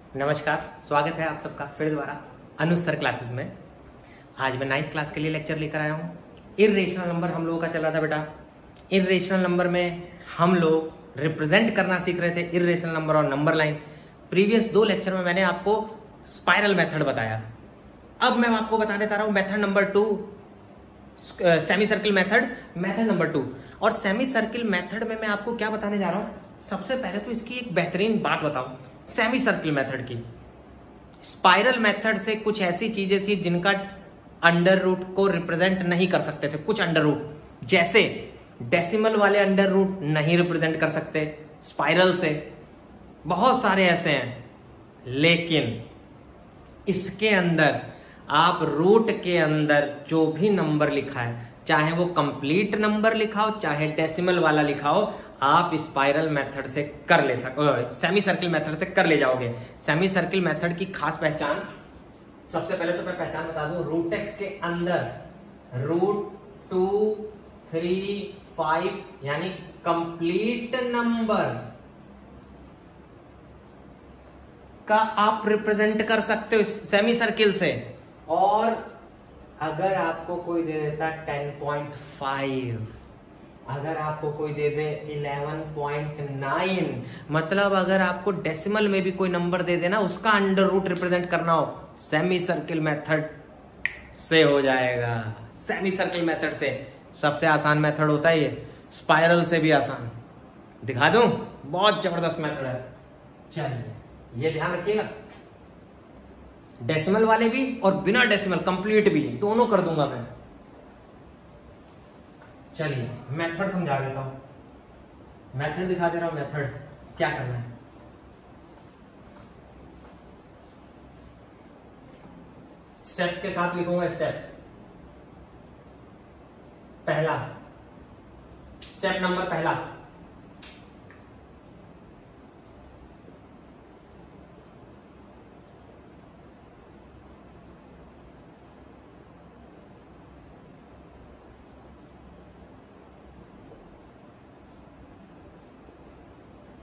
नमस्कार, स्वागत है आप सबका फिर दोबारा अनुज सर क्लासेस में। आज मैं 9th क्लास के लिए लेक्चर लेकर आया हूँ। इर्रेशनल नंबर हम लोगों का चल रहा था बेटा। इर्रेशनल नंबर में हम लोग रिप्रेजेंट करना सीख रहे थे, इर्रेशनल नंबर और नंबर लाइन। प्रीवियस 2 लेक्चर में मैंने आपको स्पाइरल मेथड बताया। अब मैं आपको बताने जा रहा हूँ method number 2, semi circle method, method number 2। और सेमी सर्किल मेथड में मैं आपको क्या बताने जा रहा हूँ, सबसे पहले तो इसकी एक बेहतरीन बात बताऊं। सेमी सर्किल मेथड की, स्पाइरल मेथड से कुछ ऐसी चीजें थी जिनका अंडर रूट को रिप्रेजेंट नहीं कर सकते थे। कुछ अंडर रूट, जैसे डेसिमल वाले अंडर रूट नहीं रिप्रेजेंट कर सकते स्पाइरल से, बहुत सारे ऐसे हैं। लेकिन इसके अंदर आप रूट के अंदर जो भी नंबर लिखा है, चाहे वो कंप्लीट नंबर लिखा हो चाहे डेसिमल वाला लिखा हो, आप स्पाइरल मेथड से कर ले सेमी सर्किल मेथड से कर ले जाओगे। सेमी सर्किल मेथड की खास पहचान, सबसे पहले तो मैं पहचान बता दूं, रूट एक्स के अंदर रूट 2, 3, 5 यानी कंप्लीट नंबर का आप रिप्रेजेंट कर सकते हो सेमी सर्किल से। और अगर आपको कोई दे देता 10.5, अगर आपको कोई दे दे 11.9, मतलब अगर आपको डेसिमल में भी कोई नंबर दे देना, उसका अंडर रूट रिप्रेजेंट करना हो, सेमी सर्किल मेथड से हो जाएगा। सेमी सर्किल मेथड से सबसे आसान मेथड होता है ये, स्पाइरल से भी आसान। दिखा दूं, बहुत जबरदस्त मेथड है। चलिए ये ध्यान रखिएगा, डेसिमल वाले भी और बिना डेसिमल कंप्लीट भी दोनों कर दूंगा मैं। चलिए मेथड समझा देता हूं, मेथड दिखा दे रहा हूं। मेथड क्या करना है, स्टेप्स के साथ लिखूंगा। स्टेप्स, पहला स्टेप नंबर पहला,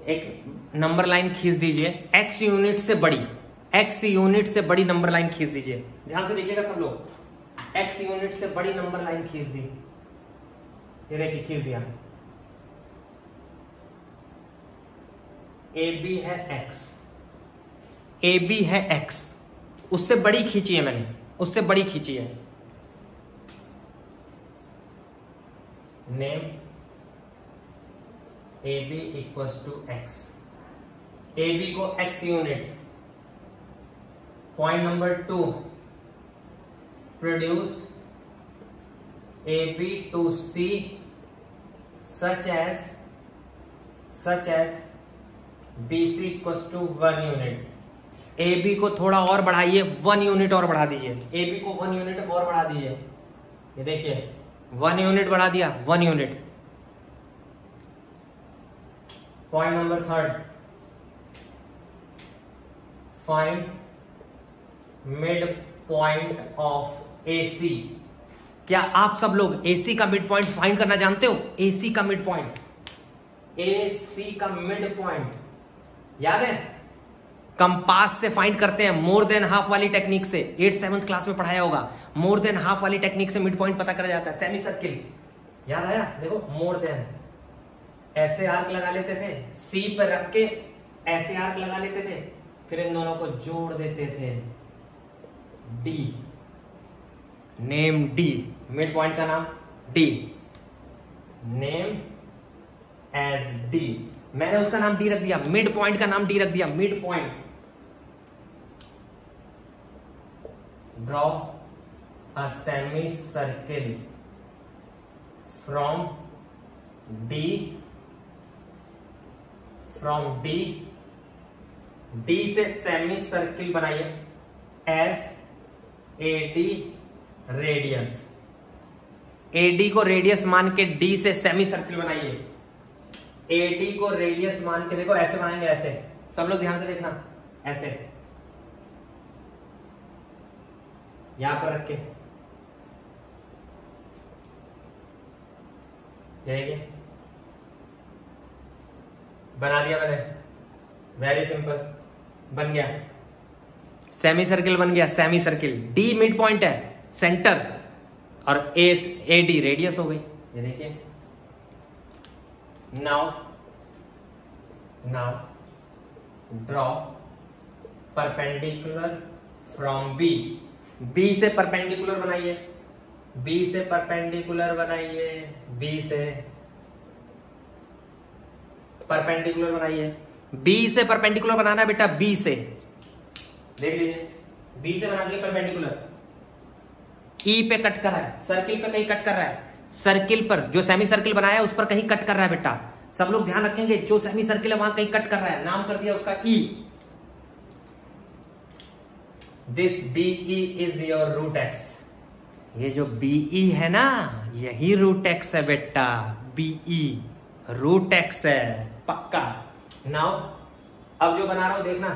एक नंबर लाइन खींच दीजिए x यूनिट से बड़ी, x यूनिट से बड़ी नंबर लाइन खींच दीजिए। ध्यान से देखिएगा सब लोग, x यूनिट से बड़ी नंबर लाइन खींच दी। ये देखिए खींच दिया। AB है x, AB है x, उससे बड़ी खींची है मैंने, उससे बड़ी खींची है। Name AB equals to x, AB को x unit. Point number 2, produce AB to C such as BC equals to 1 unit. AB को थोड़ा और बढ़ाइए, 1 यूनिट और बढ़ा दीजिए। AB को 1 यूनिट और बढ़ा दीजिए। ये देखिए 1 यूनिट बढ़ा दिया, 1 unit. Point number 3, find mid point of AC। क्या आप सब लोग AC का मिड पॉइंट फाइंड करना जानते हो? AC का मिड पॉइंट, AC का मिड पॉइंट याद है? कंपास से फाइंड करते हैं, मोर देन हाफ वाली टेक्निक से। 8th 7th क्लास में पढ़ाया होगा, मोर देन हाफ वाली टेक्निक से मिड पॉइंट पता करा जाता है। सेमी सर्किल याद आया? देखो मोर देन, ऐसे आर्क लगा लेते थे, C पर रख के ऐसे आर्क लगा लेते थे, फिर इन दोनों को जोड़ देते थे, D, name D, mid point का नाम D, नेम एज D। मैंने उसका नाम D रख दिया, मिड पॉइंट का नाम D रख दिया, mid point. Draw a semi circle from D से सेमी सर्किल बनाइए एज AD रेडियस। AD को रेडियस मान के D से सेमी सर्किल बनाइए। AD को रेडियस मान के, देखो ऐसे बनाएंगे, ऐसे। सब लोग ध्यान से देखना, ऐसे यहां पर रख के, देखिए बना दिया मैंने, वेरी सिंपल बन गया। सेमी सर्किल बन गया semi circle. D mid point है, सेंटर, और ए डी रेडियस हो गई। ये देखिए, now draw perpendicular from B. B से परपेंडिकुलर बनाइए, बी से परपेंडिकुलर बनाइए, बी से परपेंडिकुलर बनाइए। बी से परपेंडिकुलर बनाना है बेटा, बी से देख लीजिए, बी से बना दिए परपेंडिकुलर। ई पे कट कर रहा है, सर्किल पे कहीं कट कर रहा है, सर्किल पर जो सेमी सर्किल बनाया है उस पर कहीं कट कर रहा है बेटा। सब लोग ध्यान रखेंगे, जो सेमी सर्किल है वहां कहीं कट कर रहा है, नाम कर दिया उसका E. This B E is your root X. ये जो बीई है ना, यही रूट एक्स है बेटा, बीई रूट एक्स है पक्का। नाउ अब जो बना रहा हूं देखना,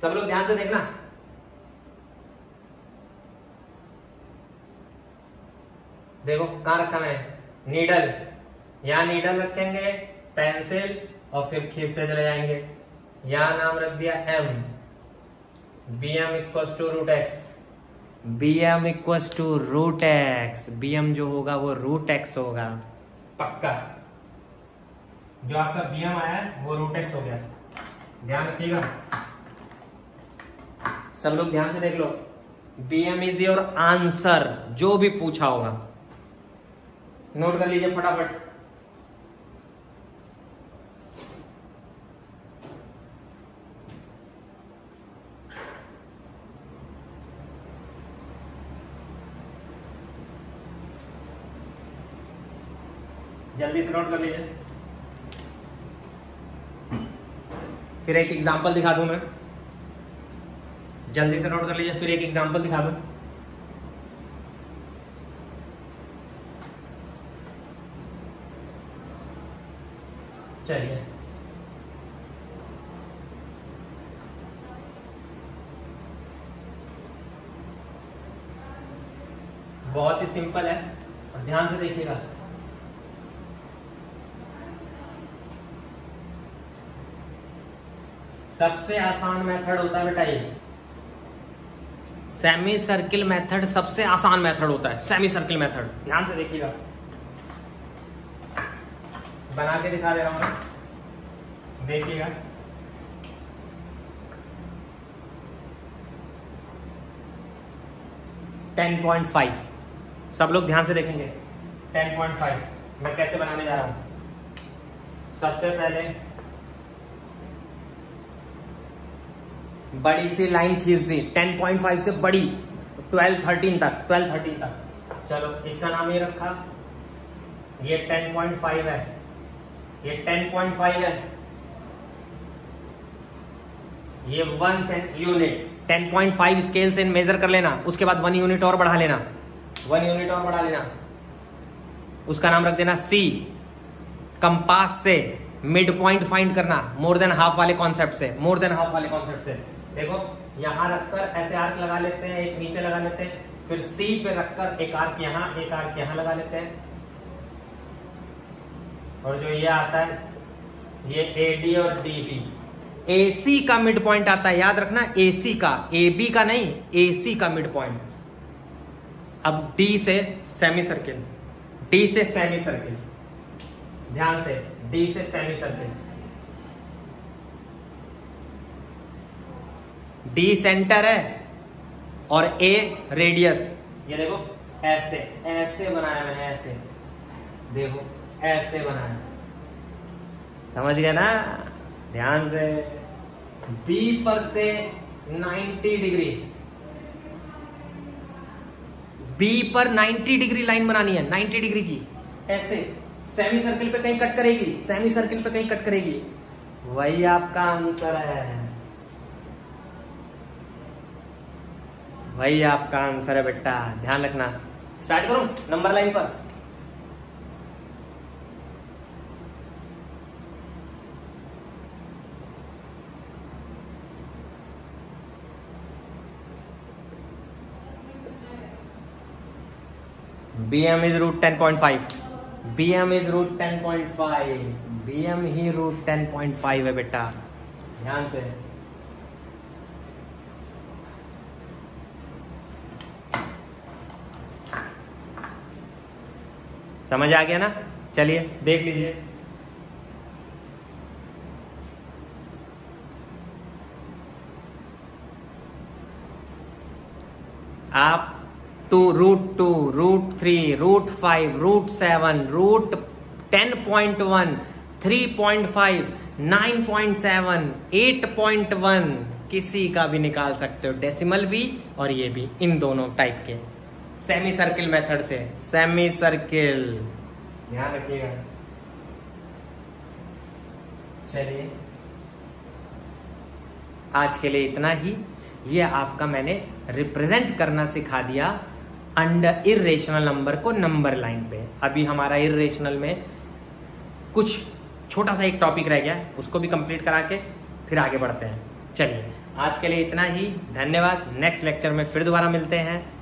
सब लोग ध्यान से देखना। देखो कहां रखा मैंने, नीडल, यहां नीडल रखेंगे, पेंसिल, और फिर खींचते चले जाएंगे। यहां नाम रख दिया M, B M equals to root X, B M equals to root X. B M जो होगा वो रूट एक्स होगा पक्का। जो आपका बी एम आया है वो रूट एक्स हो गया, ध्यान रखिएगा। सब लोग ध्यान से देख लो, B M is your answer, जो भी पूछा होगा नोट कर लीजिए फटाफट। जल्दी से नोट कर लीजिए। फिर एक एग्जांपल दिखा दूं मैं, जल्दी से नोट कर लीजिए, फिर एक एग्जांपल दिखा दूं। चलिए, बहुत ही सिंपल है और ध्यान से देखिएगा। सबसे आसान मेथड होता है बेटा ये, सेमी सर्किल मेथड सबसे आसान मेथड होता है, सेमी सर्किल मेथड। ध्यान से देखिएगा, बना के दिखा दे रहा हूं मैं, देखिएगा। $10.5, सब लोग ध्यान से देखेंगे। 10.5 मैं कैसे बनाने जा रहा हूं। सबसे पहले बड़ी सी लाइन खींच दी, 10.5 से बड़ी 12-13 तक। चलो इसका नाम ये रखा, ये 10.5 है, ये 10.5 है, ये 1 यूनिट। 10.5 स्केल से मेजर कर लेना, उसके बाद 1 यूनिट और बढ़ा लेना, 1 यूनिट और बढ़ा लेना, उसका नाम रख देना C। कंपास से मिड पॉइंट फाइंड करना, मोर देन हाफ वाले कॉन्सेप्ट से, मोर देन हाफ वाले कॉन्सेप्ट से। देखो यहां रखकर ऐसे आर्क लगा लेते हैं, एक नीचे लगा लेते हैं, फिर C पे रखकर एक आर्क यहां, एक आर्क यहां लगा लेते हैं, और जो ये आता है ये AD और DB। AC का मिड पॉइंट आता है, याद रखना, AC का, AB का नहीं, AC का मिड पॉइंट। अब D से सेमी सर्किल, D से सेमी सर्किल, ध्यान से, D से सेमी सर्किल, D सेंटर है और A रेडियस। ये देखो ऐसे ऐसे बनाया मैंने, ऐसे देखो ऐसे बनाया, समझ गया ना, ध्यान से। B पर से 90 डिग्री, B पर 90 डिग्री लाइन बनानी है, 90 डिग्री की, ऐसे सेमी सर्किल पे कहीं कट करेगी, सेमी सर्किल पे कहीं कट करेगी, वही आपका आंसर है, वही आपका आंसर है बेटा, ध्यान रखना। स्टार्ट करूं नंबर लाइन पर। BM is root 10.5, BM is root 10.5, BM he root 10.5 है बेटा, ध्यान से। समझ आ गया ना? चलिए देख लीजिए। आप 2 √3 √5 √7 √10.1 3.5 9.7 8.1 किसी का भी निकाल सकते हो, डेसिमल भी और ये भी, इन दोनों टाइप के सेमी सर्किल मेथड से। सेमी सर्किल ध्यान रखिएगा। चलिए आज के लिए इतना ही। ये आपका मैंने रिप्रेजेंट करना सिखा दिया अंडर इर्रेशनल नंबर को नंबर लाइन पे। अभी हमारा इर्रेशनल में कुछ छोटा सा एक टॉपिक रह गया, उसको भी कंप्लीट करा के फिर आगे बढ़ते हैं। चलिए आज के लिए इतना ही, धन्यवाद। नेक्स्ट लेक्चर में फिर दोबारा मिलते हैं।